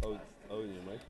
Oh, oh, your mic.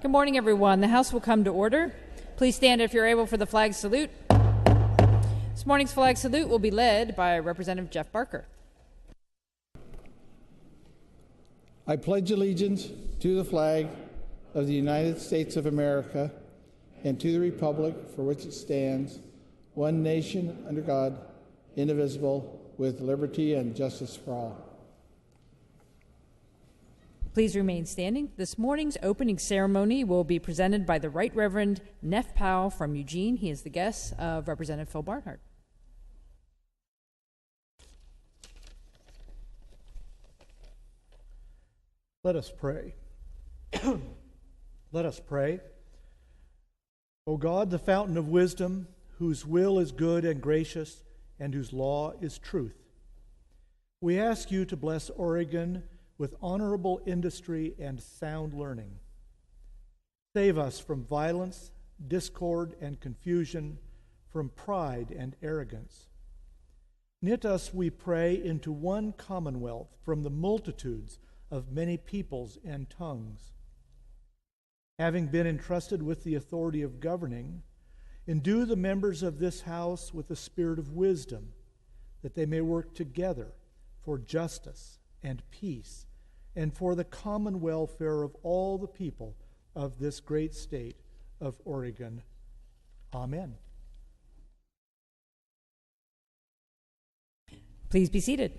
Good morning, everyone. The House will come to order. Please stand if you're able for the flag salute. This morning's flag salute will be led by Representative Jeff Barker. I pledge allegiance to the flag of the United States of America and to the republic for which it stands, one nation under God, indivisible, with liberty and justice for all. Please remain standing. This morning's opening ceremony will be presented by the Right Reverend Neff Powell from Eugene. He is the guest of Representative Phil Barnhart. Let us pray. Let us pray. O God, the fountain of wisdom, whose will is good and gracious, and whose law is truth, we ask you to bless Oregon with honorable industry and sound learning. Save us from violence, discord, and confusion, from pride and arrogance. Knit us, we pray, into one commonwealth from the multitudes of many peoples and tongues. Having been entrusted with the authority of governing, endue the members of this house with the spirit of wisdom, that they may work together for justice and peace, and for the common welfare of all the people of this great state of Oregon. Amen. Please be seated.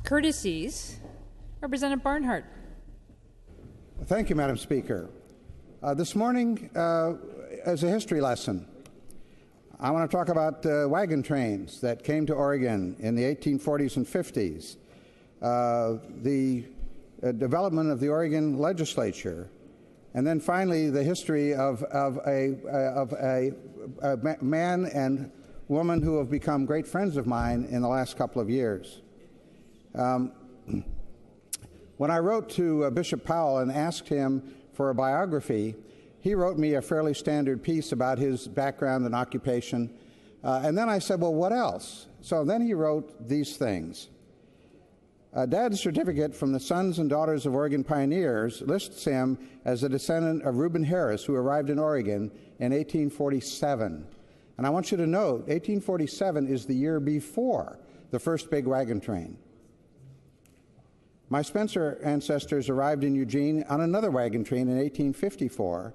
Courtesies. Representative Barnhart. Thank you, Madam Speaker. This morning, as a history lesson, I want to talk about wagon trains that came to Oregon in the 1840s and 50s, the development of the Oregon legislature, and then finally the history of a man and woman who have become great friends of mine in the last couple of years. When I wrote to Bishop Powell and asked him for a biography, he wrote me a fairly standard piece about his background and occupation. And then I said, well, what else? So then he wrote these things. Dad's certificate from the Sons and Daughters of Oregon Pioneers lists him as a descendant of Reuben Harris, who arrived in Oregon in 1847. And I want you to note, 1847 is the year before the first big wagon train. My Spencer ancestors arrived in Eugene on another wagon train in 1854.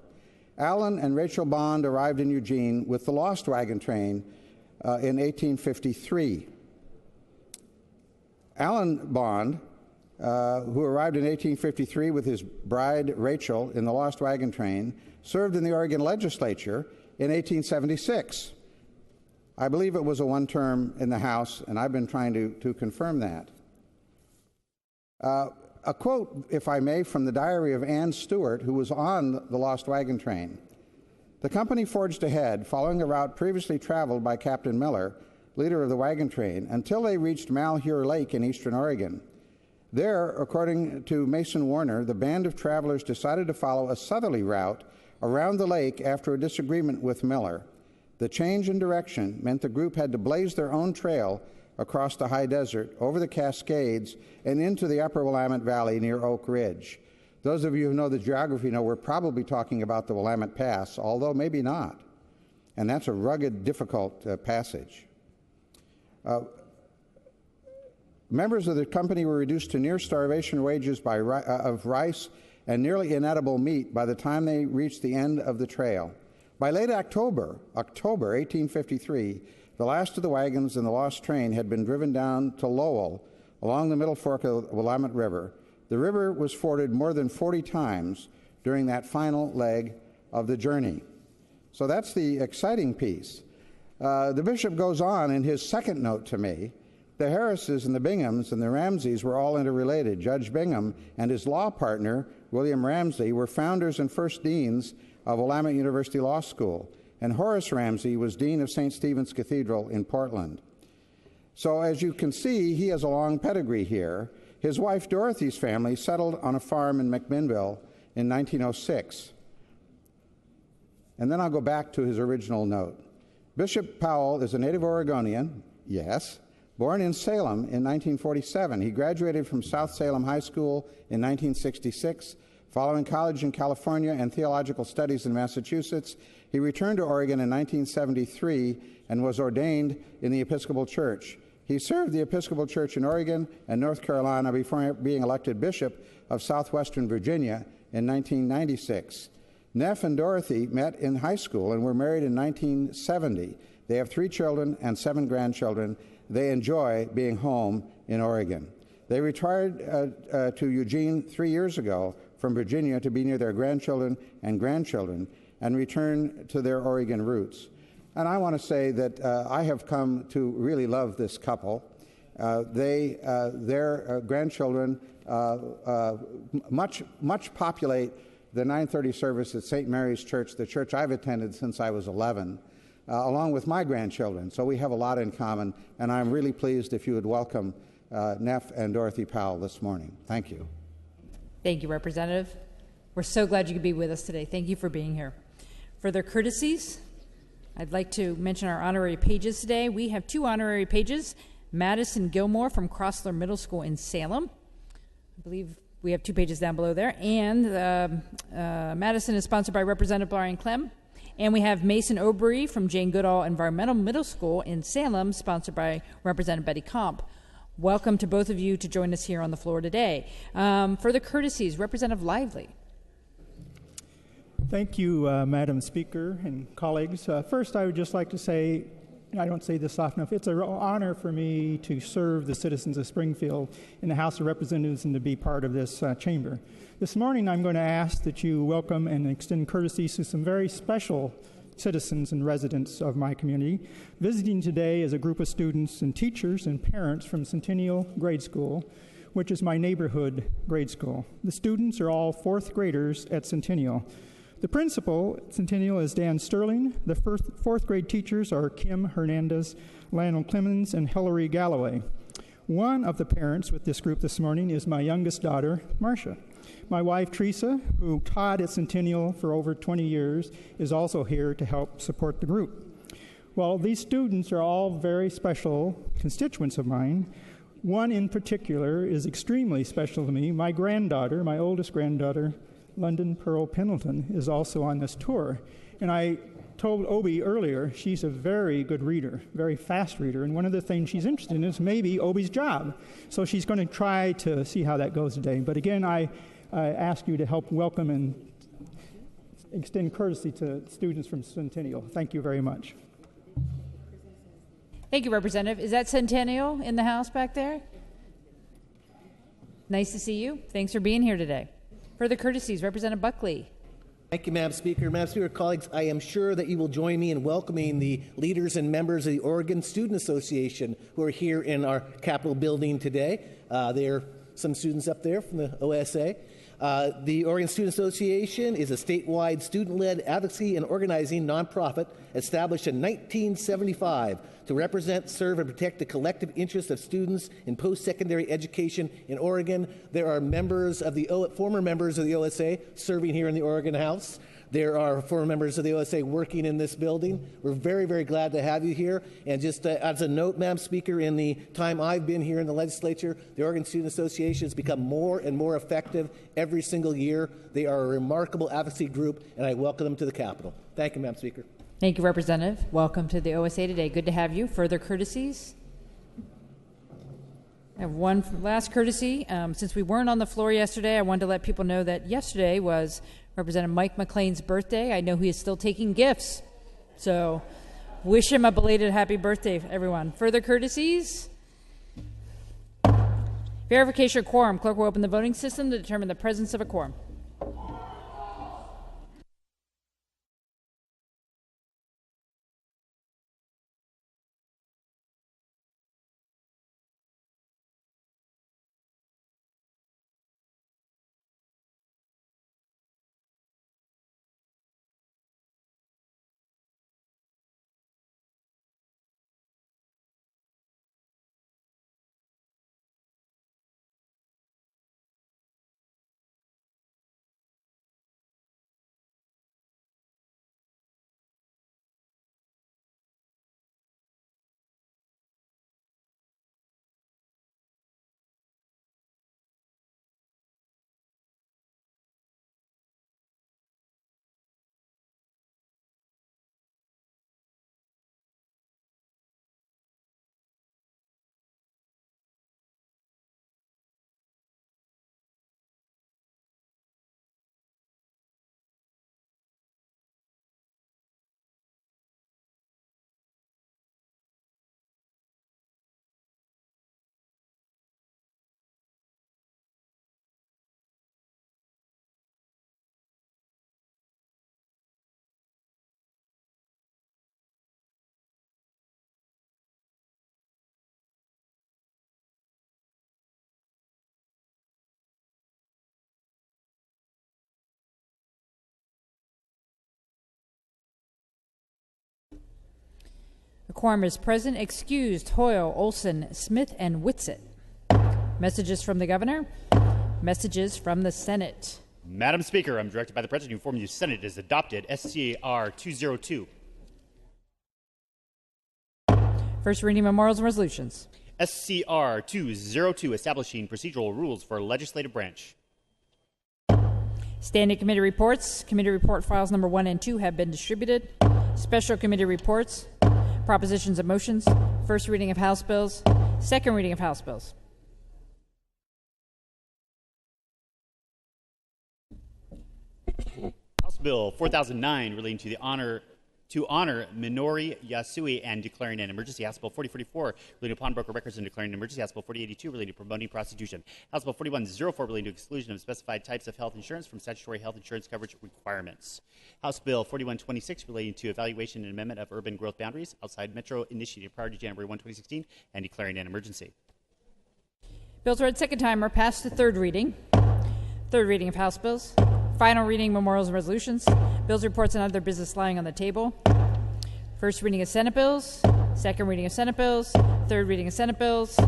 Alan and Rachel Bond arrived in Eugene with the Lost Wagon Train in 1853. Alan Bond, who arrived in 1853 with his bride Rachel in the Lost Wagon Train, served in the Oregon legislature in 1876. I believe it was a one-term in the House, and I've been trying to confirm that. A quote, if I may, from the diary of Ann Stewart, who was on the Lost Wagon Train. The company forged ahead, following a route previously traveled by Captain Miller, leader of the wagon train, until they reached Malheur Lake in eastern Oregon. There, according to Mason Warner, the band of travelers decided to follow a southerly route around the lake after a disagreement with Miller. The change in direction meant the group had to blaze their own trail across the high desert, over the Cascades, and into the upper Willamette Valley near Oak Ridge. Those of you who know the geography know we're probably talking about the Willamette Pass, although maybe not. And that's a rugged, difficult passage. Members of the company were reduced to near starvation wages of rice and nearly inedible meat by the time they reached the end of the trail. By late October 1853, the last of the wagons in the Lost Train had been driven down to Lowell along the Middle Fork of the Willamette River. The river was forded more than 40 times during that final leg of the journey. So that's the exciting piece. The bishop goes on in his second note to me. The Harrises and the Binghams and the Ramseys were all interrelated. Judge Bingham and his law partner, William Ramsey, were founders and first deans of Willamette University Law School, and Horace Ramsey was dean of St. Stephen's Cathedral in Portland. So as you can see, he has a long pedigree here. His wife Dorothy's family settled on a farm in McMinnville in 1906. And then I'll go back to his original note. Bishop Powell is a native Oregonian, yes, born in Salem in 1947. He graduated from South Salem High School in 1966, Following college in California and theological studies in Massachusetts, he returned to Oregon in 1973 and was ordained in the Episcopal Church. He served the Episcopal Church in Oregon and North Carolina before being elected Bishop of Southwestern Virginia in 1996. Neff and Dorothy met in high school and were married in 1970. They have 3 children and 7 grandchildren. They enjoy being home in Oregon. They retired to Eugene 3 years ago from Virginia to be near their grandchildren and grandchildren and return to their Oregon roots. And I want to say that I have come to really love this couple. Their grandchildren much populate the 9:30 service at St. Mary's Church, the church I've attended since I was 11, along with my grandchildren. So we have a lot in common, and I'm really pleased if you would welcome Neff and Dorothy Powell this morning. Thank you. Thank you, Representative. We're so glad you could be with us today. Thank you for being here. Further courtesies, I'd like to mention our honorary pages today. We have 2 honorary pages. Madison Gilmore from Crossler Middle School in Salem. I believe we have 2 pages down below there. And Madison is sponsored by Representative Brian Clem. And we have Mason Obery from Jane Goodall Environmental Middle School in Salem, sponsored by Representative Betty Comp. Welcome to both of you to join us here on the floor today. Further courtesies, Representative Lively. Thank you, Madam Speaker and colleagues. First, I would just like to say, I don't say this often enough, it's an honor for me to serve the citizens of Springfield in the House of Representatives and to be part of this chamber. This morning, I'm going to ask that you welcome and extend courtesies to some very special citizens and residents of my community. Visiting today is a group of students and teachers and parents from Centennial Grade School, which is my neighborhood grade school. The students are all 4th graders at Centennial. The principal at Centennial is Dan Sterling. The 4th grade teachers are Kim Hernandez, Lionel Clemens, and Hillary Galloway. One of the parents with this group this morning is my youngest daughter, Marcia. My wife, Teresa, who taught at Centennial for over 20 years, is also here to help support the group. Well, these students are all very special constituents of mine. One in particular is extremely special to me. My granddaughter, my oldest granddaughter, London Pearl Pendleton, is also on this tour. And I told Obi earlier, she's a very good reader, very fast reader, and one of the things she's interested in is maybe Obi's job. So she's going to try to see how that goes today. But again, I ask you to help welcome and extend courtesy to students from Centennial. Thank you very much. Thank you, Representative. Is that Centennial in the house back there? Nice to see you. Thanks for being here today. Further courtesies, Representative Buckley. Thank you, Madam Speaker. Madam Speaker, colleagues, I am sure that you will join me in welcoming the leaders and members of the Oregon Student Association who are here in our Capitol building today. There are some students up there from the OSA. The Oregon Student Association is a statewide student-led advocacy and organizing nonprofit established in 1975 to represent, serve, and protect the collective interests of students in post-secondary education in Oregon. There are former members of the OSA serving here in the Oregon House. There are former members of the OSA working in this building. We're very, very glad to have you here. And just as a note, Madam Speaker, in the time I've been here in the legislature, the Oregon Student Association has become more and more effective every single year. They are a remarkable advocacy group, and I welcome them to the Capitol. Thank you, Madam Speaker. Thank you, Representative. Welcome to the OSA today. Good to have you. Further courtesies? I have one last courtesy. Since we weren't on the floor yesterday, I wanted to let people know that yesterday was Representative Mike McLean's birthday. I know he is still taking gifts. So wish him a belated happy birthday, everyone. Further courtesies? Verification of quorum. Clerk will open the voting system to determine the presence of a quorum. Quorum is present. Excused Hoyle, Olson, Smith, and Whitsett. Messages from the Governor. Messages from the Senate. Madam Speaker, I'm directed by the President to inform you the Senate has adopted SCR 202. First reading memorials and resolutions. SCR 202, establishing procedural rules for legislative branch. Standing committee reports. Committee report files number 1 and 2 have been distributed. Special committee reports. Propositions and motions. First reading of House bills. Second reading of House bills. House Bill 4009, relating to honor Minoru Yasui and declaring an emergency. House Bill 4044, relating to pawnbroker records and declaring an emergency. House Bill 4082, relating to promoting prostitution. House Bill 4104, relating to exclusion of specified types of health insurance from statutory health insurance coverage requirements. House Bill 4126, relating to evaluation and amendment of urban growth boundaries outside metro initiative prior to January 1, 2016, and declaring an emergency. Bills read second time are passed to third reading. Third reading of House bills. Final reading, memorials and resolutions. Bills, reports, and other business lying on the table. First reading of Senate bills. Second reading of Senate bills. Third reading of Senate bills.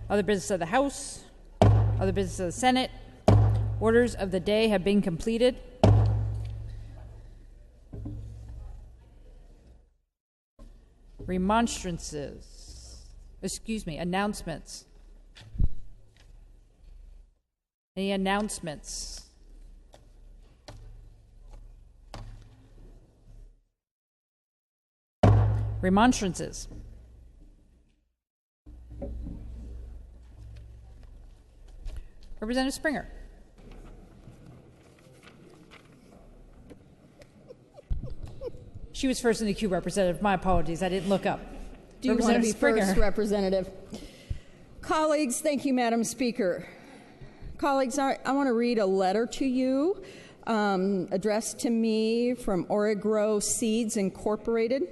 Other business of the House. Other business of the Senate. Orders of the day have been completed. Announcements. Any announcements? Remonstrances. Representative Springer. She was first in the queue, Representative. My apologies. I didn't look up. Do you want to be first, Representative? Colleagues, thank you, Madam Speaker. Colleagues, I want to read a letter to you addressed to me from Origro Seeds Incorporated.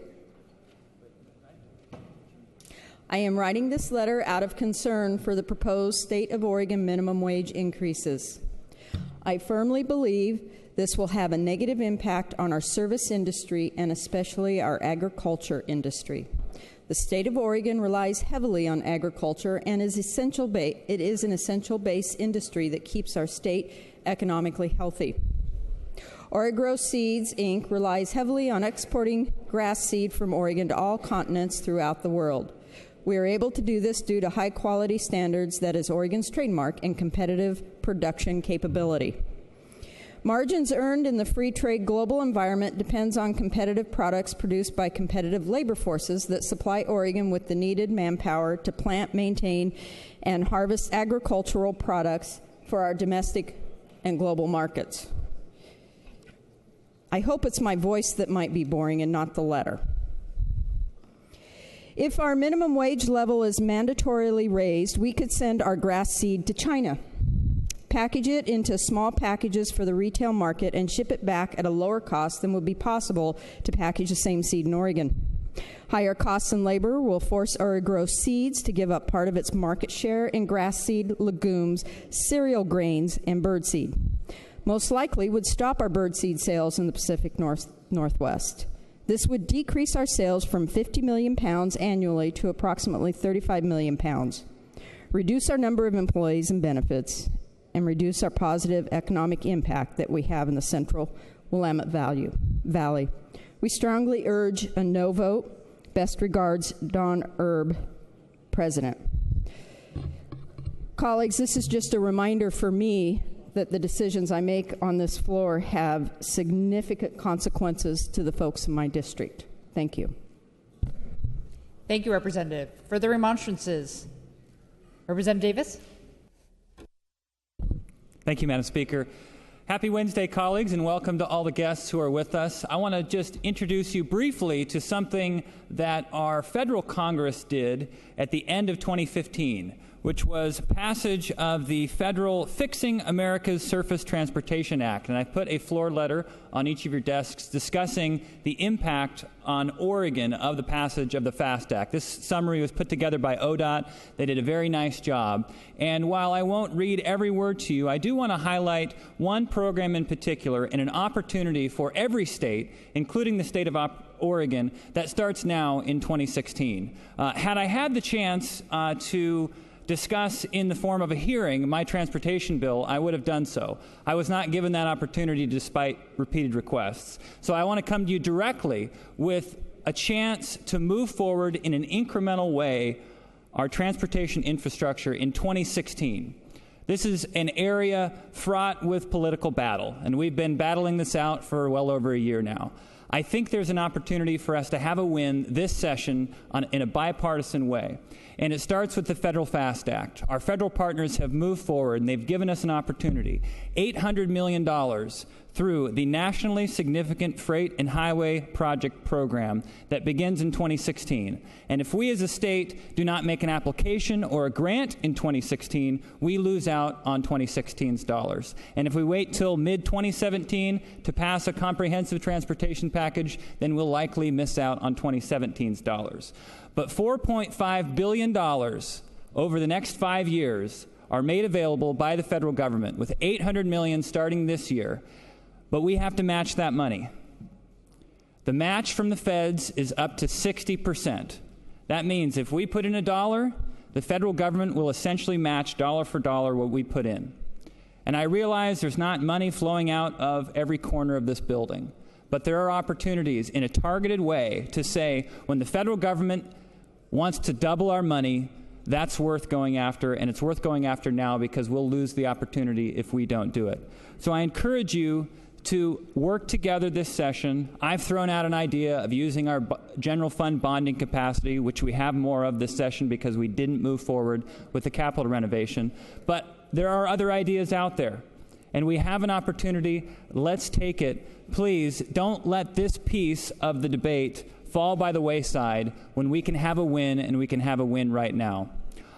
I am writing this letter out of concern for the proposed state of Oregon minimum wage increases. I firmly believe this will have a negative impact on our service industry and especially our agriculture industry. The state of Oregon relies heavily on agriculture and it is an essential base industry that keeps our state economically healthy. Origro Seeds, Inc. relies heavily on exporting grass seed from Oregon to all continents throughout the world. We are able to do this due to high-quality standards that is Oregon's trademark and competitive production capability. Margins earned in the free trade global environment depends on competitive products produced by competitive labor forces that supply Oregon with the needed manpower to plant, maintain, and harvest agricultural products for our domestic and global markets. I hope it's my voice that might be boring and not the letter. If our minimum wage level is mandatorily raised, we could send our grass seed to China, package it into small packages for the retail market, and ship it back at a lower cost than would be possible to package the same seed in Oregon. Higher costs in labor will force Origro Seeds to give up part of its market share in grass seed, legumes, cereal grains, and birdseed. Most likely would stop our birdseed sales in the Pacific Northwest. This would decrease our sales from 50 million pounds annually to approximately 35 million pounds, reduce our number of employees and benefits, and reduce our positive economic impact that we have in the central Willamette Valley. We strongly urge a no vote. Best regards, Don Erb, President. Colleagues, this is just a reminder for me that the decisions I make on this floor have significant consequences to the folks in my district. Thank you. Thank you, Representative. Further remonstrances? Representative Davis? Thank you, Madam Speaker. Happy Wednesday, colleagues, and welcome to all the guests who are with us. I want to just introduce you briefly to something that our federal Congress did at the end of 2015, which was passage of the federal Fixing America's Surface Transportation Act. And I put a floor letter on each of your desks discussing the impact on Oregon of the passage of the FAST Act. This summary was put together by ODOT. They did a very nice job. And while I won't read every word to you, I do want to highlight one program in particular and an opportunity for every state, including the state of Oregon that starts now in 2016. Had I had the chance to discuss in the form of a hearing my transportation bill, I would have done so. I was not given that opportunity despite repeated requests. So I want to come to you directly with a chance to move forward in an incremental way our transportation infrastructure in 2016. This is an area fraught with political battle, and we've been battling this out for well over a year now. I think there's an opportunity for us to have a win this session in a bipartisan way. And it starts with the Federal FAST Act. Our federal partners have moved forward, and they've given us an opportunity. $800 million through the Nationally Significant Freight and Highway Project Program that begins in 2016. And if we as a state do not make an application or a grant in 2016, we lose out on 2016's dollars. And if we wait till mid-2017 to pass a comprehensive transportation package, then we'll likely miss out on 2017's dollars. But $4.5 billion over the next 5 years are made available by the federal government, with $800 million starting this year. But we have to match that money. The match from the feds is up to 60%. That means if we put in $1, the federal government will essentially match dollar for dollar what we put in. And I realize there's not money flowing out of every corner of this building, but there are opportunities in a targeted way to say when the federal government wants to double our money, that's worth going after, and it's worth going after now because we'll lose the opportunity if we don't do it. So I encourage you to work together this session. I've thrown out an idea of using our general fund bonding capacity, which we have more of this session because we didn't move forward with the capital renovation. But there are other ideas out there, and we have an opportunity. Let's take it. Please don't let this piece of the debate fall by the wayside when we can have a win, and we can have a win right now.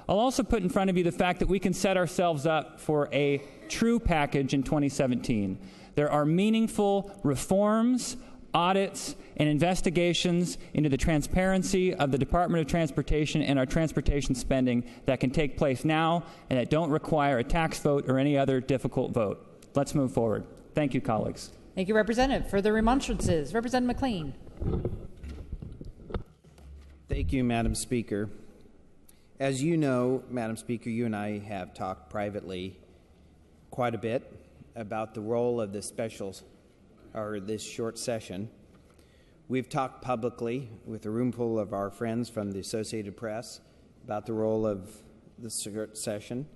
I'll also put in front of you the fact that we can set ourselves up for a true package in 2017. There are meaningful reforms, audits, and investigations into the transparency of the Department of Transportation and our transportation spending that can take place now and that don't require a tax vote or any other difficult vote. Let's move forward. Thank you, colleagues. Thank you, Representative. Further remonstrances? Representative McLean. Thank you, Madam Speaker. As you know, Madam Speaker, you and I have talked privately quite a bit about the role of this this short session. We've talked publicly with a roomful of our friends from the Associated Press about the role of the short session.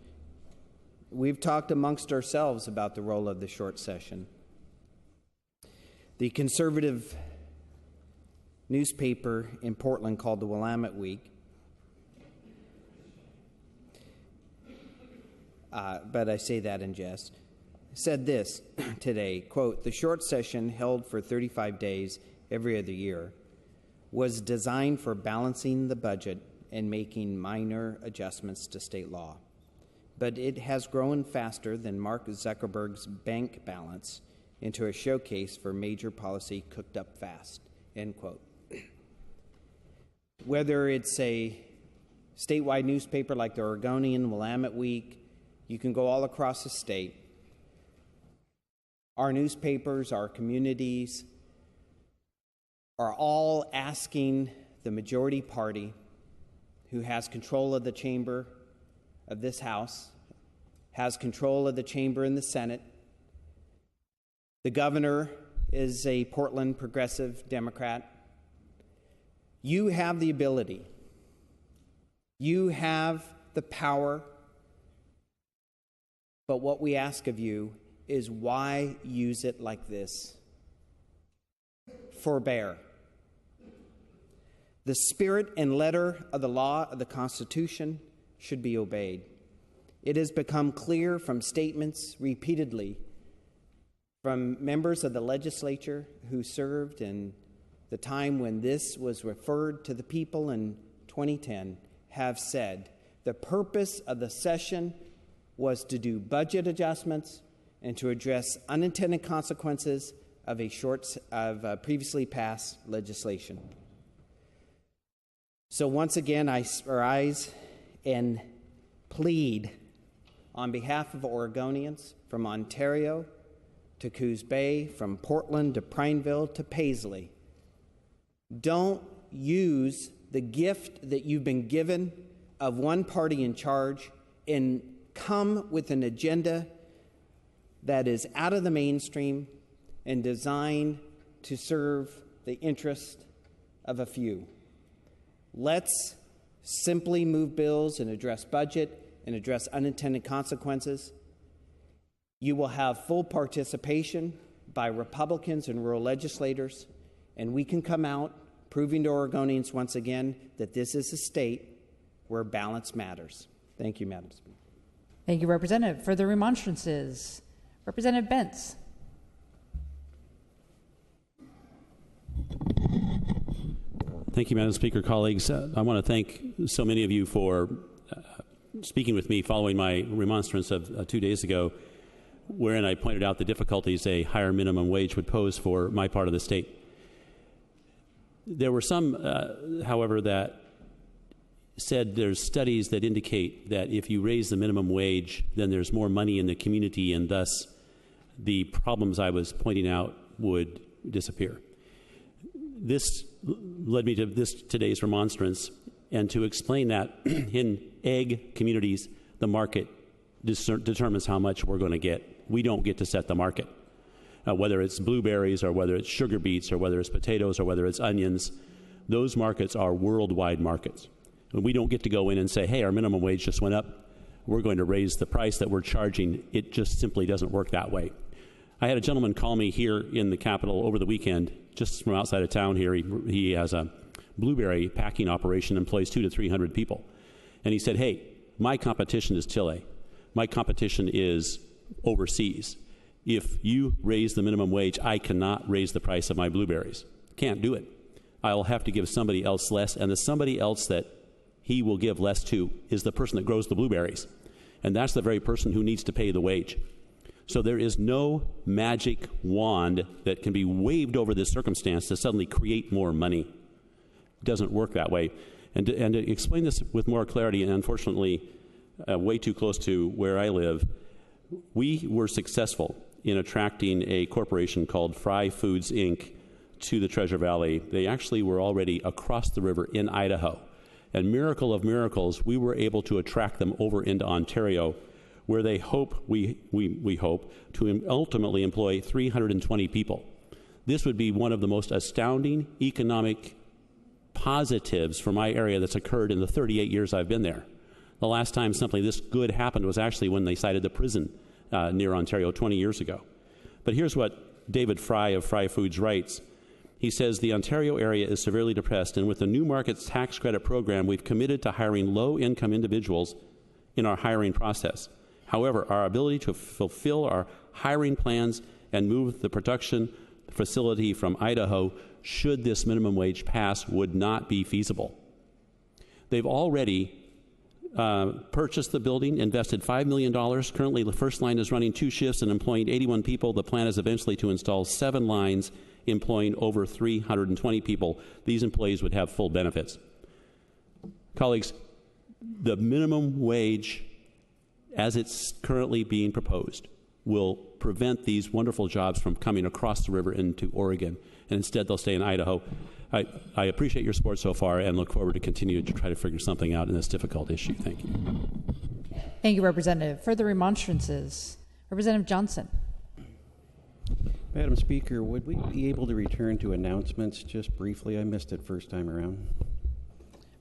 We've talked amongst ourselves about the role of the short session. The conservative newspaper in Portland called the Willamette Week, but I say that in jest, said this today, quote, "The short session held for 35 days every other year was designed for balancing the budget and making minor adjustments to state law. But it has grown faster than Mark Zuckerberg's bank balance into a showcase for major policy cooked up fast," end quote. Whether it's a statewide newspaper like the Oregonian, Willamette Week, you can go all across the state. Our newspapers, our communities are all asking the majority party who has control of the chamber of this House, has control of the chamber in the Senate. The governor is a Portland progressive Democrat. You have the ability. You have the power. But what we ask of you is why use it like this? Forbear. The spirit and letter of the law of the Constitution should be obeyed. It has become clear from statements repeatedly from members of the legislature who served in the time when this was referred to the people in 2010, have said the purpose of the session was to do budget adjustments and to address unintended consequences of previously passed legislation. So once again, I rise and plead on behalf of Oregonians from Ontario to Coos Bay, from Portland to Prineville to Paisley, Don't use the gift that you've been given of one party in charge and come with an agenda that is out of the mainstream and designed to serve the interest of a few. Let's simply move bills and address budget and address unintended consequences. You will have full participation by Republicans and rural legislators, and we can come out proving to Oregonians once again that this is a state where balance matters. Thank you, Madam Speaker. Thank you, Representative. Further remonstrances? Representative Bentz. Thank you, Madam Speaker. Colleagues, I want to thank so many of you for speaking with me following my remonstrance of 2 days ago, wherein I pointed out the difficulties a higher minimum wage would pose for my part of the state. There were some, however, that said there's studies that indicate that if you raise the minimum wage, then there's more money in the community, and thus the problems I was pointing out would disappear. This led me to today's remonstrance, and to explain that in egg communities, the market determines how much we're going to get. We don't get to set the market. Whether it's blueberries or whether it's sugar beets or whether it's potatoes or whether it's onions, those markets are worldwide markets. And we don't get to go in and say, hey, our minimum wage just went up, we're going to raise the price that we're charging. It just simply doesn't work that way. I had a gentleman call me here in the Capitol over the weekend, just from outside of town here. He has a blueberry packing operation, employs 200 to 300 people. And he said, hey, my competition is Chile. My competition is overseas. If you raise the minimum wage, I cannot raise the price of my blueberries. Can't do it. I'll have to give somebody else less, and the somebody else that he will give less to is the person that grows the blueberries. And that's the very person who needs to pay the wage. So there is no magic wand that can be waved over this circumstance to suddenly create more money. It doesn't work that way. And to explain this with more clarity, and unfortunately way too close to where I live, we were successful in attracting a corporation called Fry Foods, Inc. to the Treasure Valley. They actually were already across the river in Idaho. And miracle of miracles, we were able to attract them over into Ontario, where they hope, we hope, to ultimately employ 320 people. This would be one of the most astounding economic positives for my area that's occurred in the 38 years I've been there. The last time something this good happened was actually when they cited the prison near Ontario 20 years ago. But here's what David Fry of Fry Foods writes. He says, the Ontario area is severely depressed, and with the New Markets Tax Credit Program, we've committed to hiring low-income individuals in our hiring process. However, our ability to fulfill our hiring plans and move the production facility from Idaho, should this minimum wage pass, would not be feasible. They've already purchased the building, invested $5 million. Currently, the first line is running 2 shifts and employing 81 people. The plan is eventually to install 7 lines, employing over 320 people. These employees would have full benefits. Colleagues, the minimum wage, as it's currently being proposed, will prevent these wonderful jobs from coming across the river into Oregon, and instead they'll stay in Idaho. I appreciate your support so far and look forward to continue to try to figure something out in this difficult issue. Thank you. Thank you, Representative. Further remonstrances? Representative Johnson. Madam Speaker, would we be able to return to announcements just briefly? I missed it first time around.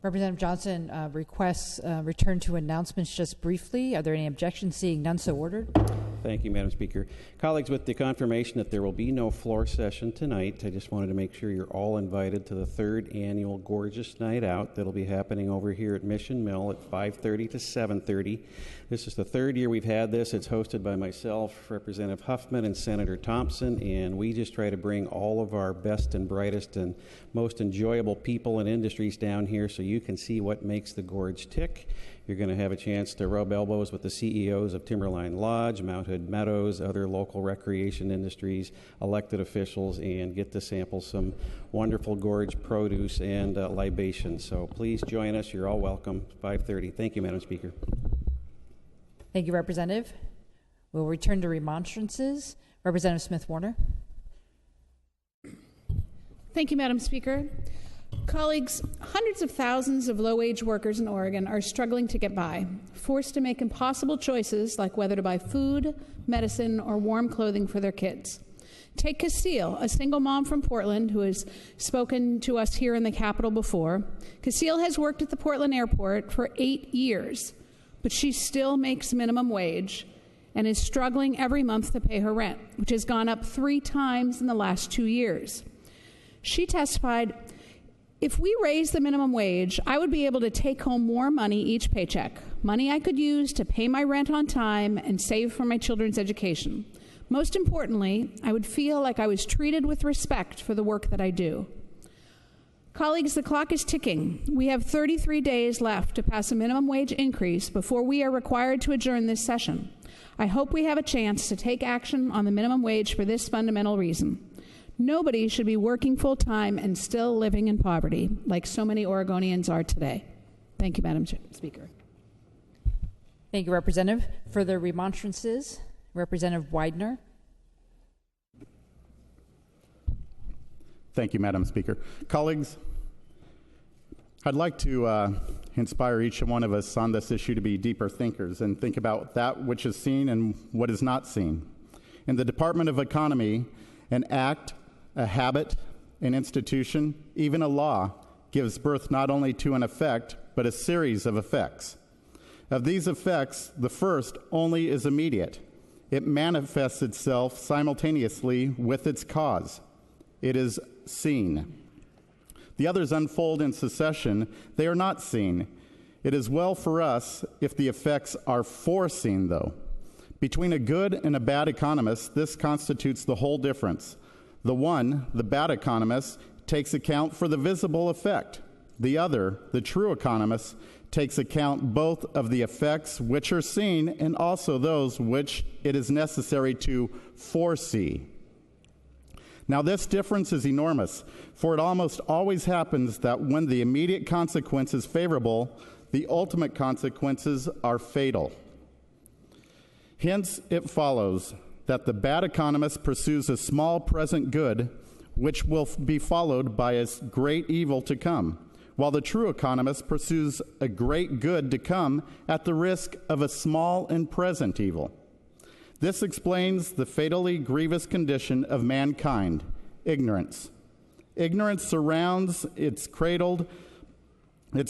Representative Johnson requests return to announcements just briefly. Are there any objections? Seeing none, so ordered. Thank you, Madam Speaker. Colleagues, with the confirmation that there will be no floor session tonight, I just wanted to make sure you're all invited to the 3rd annual Gorgeous Night Out that'll be happening over here at Mission Mill at 5:30 to 7:30. This is the 3rd year we've had this. It's hosted by myself, Representative Huffman, and Senator Thompson, and we just try to bring all of our best and brightest and most enjoyable people and industries down here so you can see what makes the gorge tick. You're going to have a chance to rub elbows with the CEOs of Timberline Lodge, Mount Hood Meadows, other local recreation industries, elected officials, and get to sample some wonderful gorge produce and libations. So please join us. You're all welcome. 5:30. Thank you, Madam Speaker. Thank you, Representative. We'll return to remonstrances. Representative Smith Warner. Thank you, Madam Speaker. Colleagues, hundreds of thousands of low-wage workers in Oregon are struggling to get by, forced to make impossible choices like whether to buy food, medicine, or warm clothing for their kids. Take Cecile, a single mom from Portland who has spoken to us here in the Capitol before. Cecile has worked at the Portland airport for 8 years, but she still makes minimum wage and is struggling every month to pay her rent, which has gone up 3 times in the last 2 years. She testified, "If we raise the minimum wage, I would be able to take home more money each paycheck, money I could use to pay my rent on time and save for my children's education. Most importantly, I would feel like I was treated with respect for the work that I do." Colleagues, the clock is ticking. We have 33 days left to pass a minimum wage increase before we are required to adjourn this session. I hope we have a chance to take action on the minimum wage for this fundamental reason. Nobody should be working full-time and still living in poverty, like so many Oregonians are today. Thank you, Madam Speaker. Thank you, Representative. Further remonstrances? Representative Widener. Thank you, Madam Speaker. Colleagues, I'd like to inspire each one of us on this issue to be deeper thinkers and think about that which is seen and what is not seen. In the Department of Economy, an act, a habit, an institution, even a law gives birth not only to an effect, but a series of effects. Of these effects, the first only is immediate. It manifests itself simultaneously with its cause. It is seen. The others unfold in succession. They are not seen. It is well for us if the effects are foreseen, though. Between a good and a bad economist, this constitutes the whole difference. The one, the bad economist, takes account for the visible effect. The other, the true economist, takes account both of the effects which are seen and also those which it is necessary to foresee. Now, this difference is enormous, for it almost always happens that when the immediate consequence is favorable, the ultimate consequences are fatal. Hence, it follows that the bad economist pursues a small present good, which will be followed by a great evil to come, while the true economist pursues a great good to come at the risk of a small and present evil. This explains the fatally grievous condition of mankind, ignorance. Ignorance surrounds its cradled, and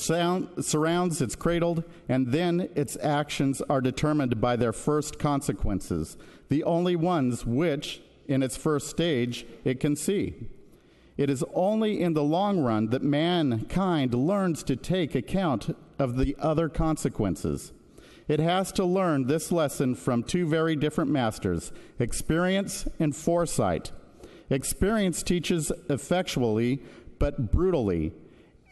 then its actions are determined by their first consequences, the only ones which, in its first stage, it can see. It is only in the long run that mankind learns to take account of the other consequences. It has to learn this lesson from 2 very different masters, experience and foresight. Experience teaches effectually, but brutally.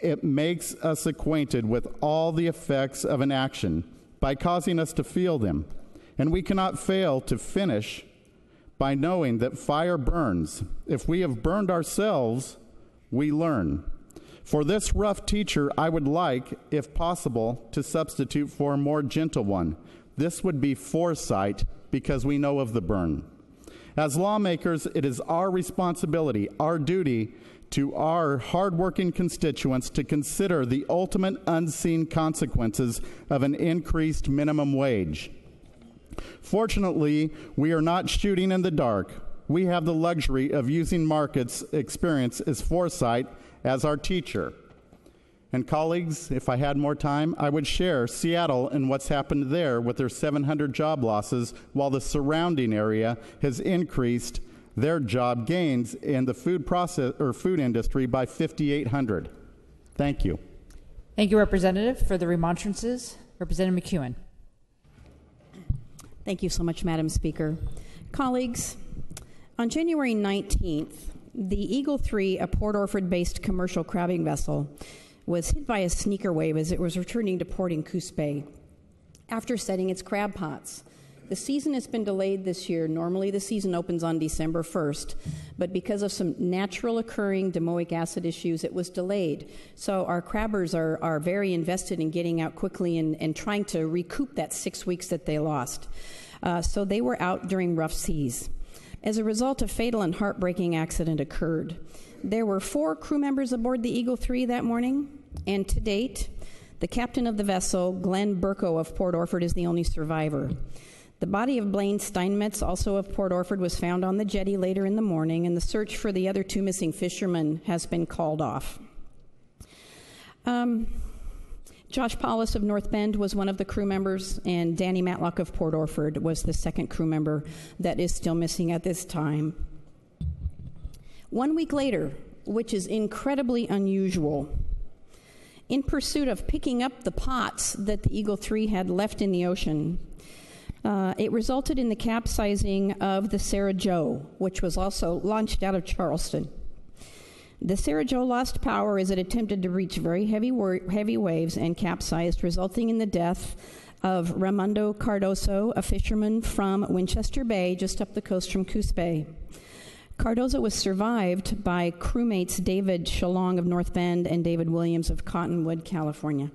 It makes us acquainted with all the effects of an action by causing us to feel them. And we cannot fail to finish by knowing that fire burns. If we have burned ourselves, we learn. For this rough teacher, I would like, if possible, to substitute for a more gentle one. This would be foresight, because we know of the burn. As lawmakers, it is our responsibility, our duty to our hardworking constituents to consider the ultimate unseen consequences of an increased minimum wage. Fortunately, we are not shooting in the dark. We have the luxury of using markets experience as foresight as our teacher. And colleagues, if I had more time, I would share Seattle and what's happened there with their 700 job losses, while the surrounding area has increased their job gains in the food industry by 5,800. Thank you. Thank you, Representative. For the remonstrances, Representative McEwen. Thank you so much, Madam Speaker. Colleagues, on January 19th, the Eagle 3, a Port Orford-based commercial crabbing vessel, was hit by a sneaker wave as it was returning to port in Coos Bay after setting its crab pots. The season has been delayed this year. Normally the season opens on December 1st, but because of some natural occurring domoic acid issues, it was delayed. So our crabbers are very invested in getting out quickly and trying to recoup that 6 weeks that they lost. So they were out during rough seas. as a result, a fatal and heartbreaking accident occurred. There were 4 crew members aboard the Eagle 3 that morning, and to date, the captain of the vessel, Glenn Burko of Port Orford, is the only survivor. The body of Blaine Steinmetz, also of Port Orford, was found on the jetty later in the morning, and the search for the other 2 missing fishermen has been called off. Josh Paulus of North Bend was one of the crew members, and Danny Matlock of Port Orford was the second crew member that is still missing at this time. 1 week later, which is incredibly unusual, in pursuit of picking up the pots that the Eagle 3 had left in the ocean, it resulted in the capsizing of the Sarah Joe, which was also launched out of Charleston. The Sarah Joe lost power as it attempted to reach very heavy waves and capsized, resulting in the death of Raimundo Cardoso, a fisherman from Winchester Bay, just up the coast from Coos Bay. Cardozo was survived by crewmates David Shalong of North Bend and David Williams of Cottonwood, California.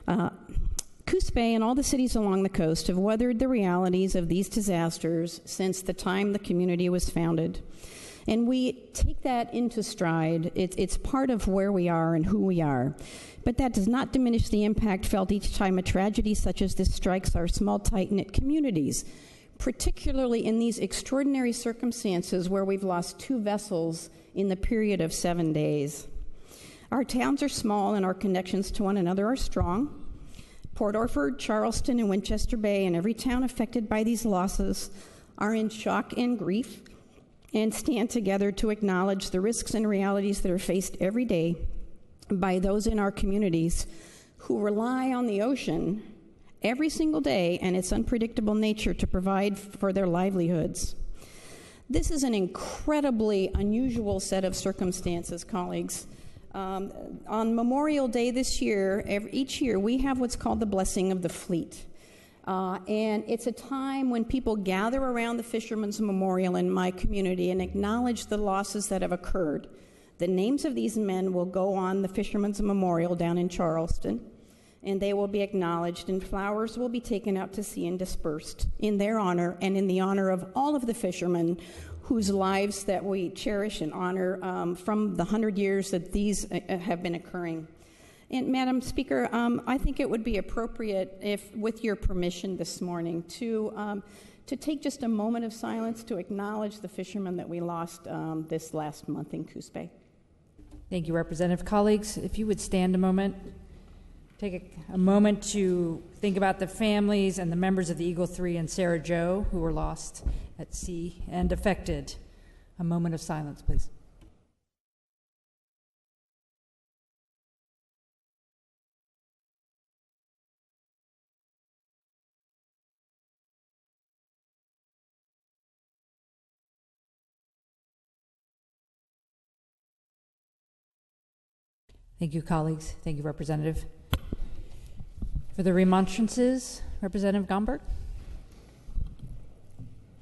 Coos Bay and all the cities along the coast have weathered the realities of these disasters since the time the community was founded. And we take that into stride. It's part of where we are and who we are. But that does not diminish the impact felt each time a tragedy such as this strikes our small, tight-knit communities, particularly in these extraordinary circumstances where we've lost 2 vessels in the period of 7 days. Our towns are small and our connections to one another are strong. Port Orford, Charleston, and Winchester Bay, and every town affected by these losses are in shock and grief, and stand together to acknowledge the risks and realities that are faced every day by those in our communities who rely on the ocean every single day and its unpredictable nature to provide for their livelihoods. This is an incredibly unusual set of circumstances, colleagues. On Memorial Day this year, each year, we have what's called the Blessing of the Fleet. And it's a time when people gather around the Fisherman's Memorial in my community and acknowledge the losses that have occurred. The names of these men will go on the Fisherman's Memorial down in Charleston, and they will be acknowledged, and flowers will be taken out to sea and dispersed in their honor and in the honor of all of the fishermen whose lives that we cherish and honor from the 100 years that these have been occurring. And Madam Speaker, I think it would be appropriate, if, with your permission this morning, to take just a moment of silence to acknowledge the fishermen that we lost this last month in Coos Bay. Thank you, Representative. Colleagues, if you would stand a moment, take a moment to think about the families and the members of the Eagle 3 and Sarah Joe who were lost at sea and affected. A moment of silence, please. Thank you, colleagues. Thank you, Representative. For the remonstrances, Representative Gomberg.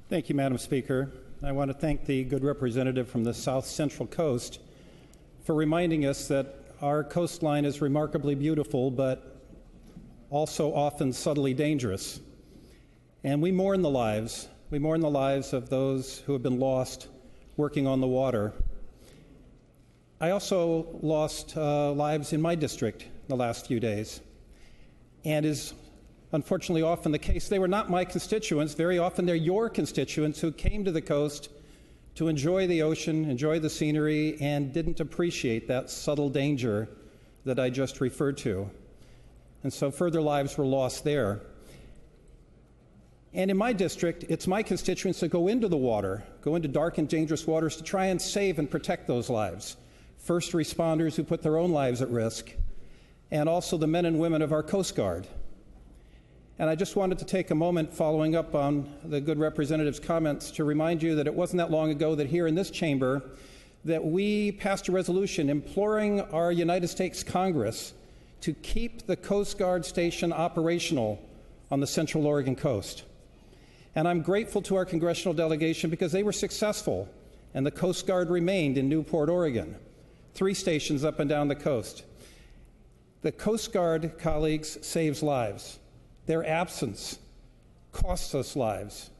Thank you, Madam Speaker. I want to thank the good representative from the South Central Coast for reminding us that our coastline is remarkably beautiful, but also often subtly dangerous. And we mourn the lives. We mourn the lives of those who have been lost working on the water. I also lost lives in my district the last few days, and is unfortunately often the case. They were not my constituents. Very often they're your constituents who came to the coast to enjoy the ocean, enjoy the scenery, and didn't appreciate that subtle danger that I just referred to. And so further lives were lost there. And in my district, it's my constituents that go into the water, go into dark and dangerous waters to try and save and protect those lives. First responders who put their own lives at risk, and also the men and women of our Coast Guard. And I just wanted to take a moment following up on the good representative's comments to remind you that it wasn't that long ago that here in this chamber that we passed a resolution imploring our United States Congress to keep the Coast Guard station operational on the Central Oregon coast. And I'm grateful to our congressional delegation because they were successful, and the Coast Guard remained in Newport, Oregon. 3 stations up and down the coast. The Coast Guard, colleagues, saves lives. Their absence costs us lives.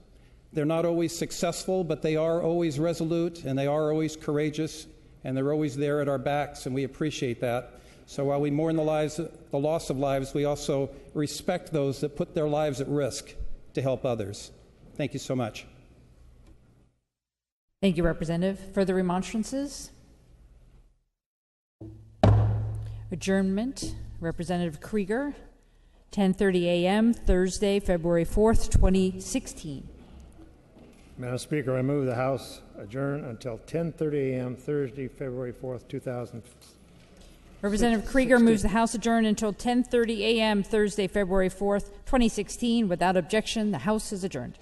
They're not always successful, but they are always resolute, and they are always courageous, and they're always there at our backs, and we appreciate that. So while we mourn the loss of lives, we also respect those that put their lives at risk to help others. Thank you so much. Thank you, Representative. Further remonstrances? Adjournment. Representative Krieger, 10:30 a.m., Thursday, February 4th, 2016. Madam Speaker, I move the House adjourn until 10:30 a.m., Thursday, February 4th, 2016. Representative Krieger moves the House adjourn until 10:30 a.m., Thursday, February 4th, 2016. Without objection, the House is adjourned.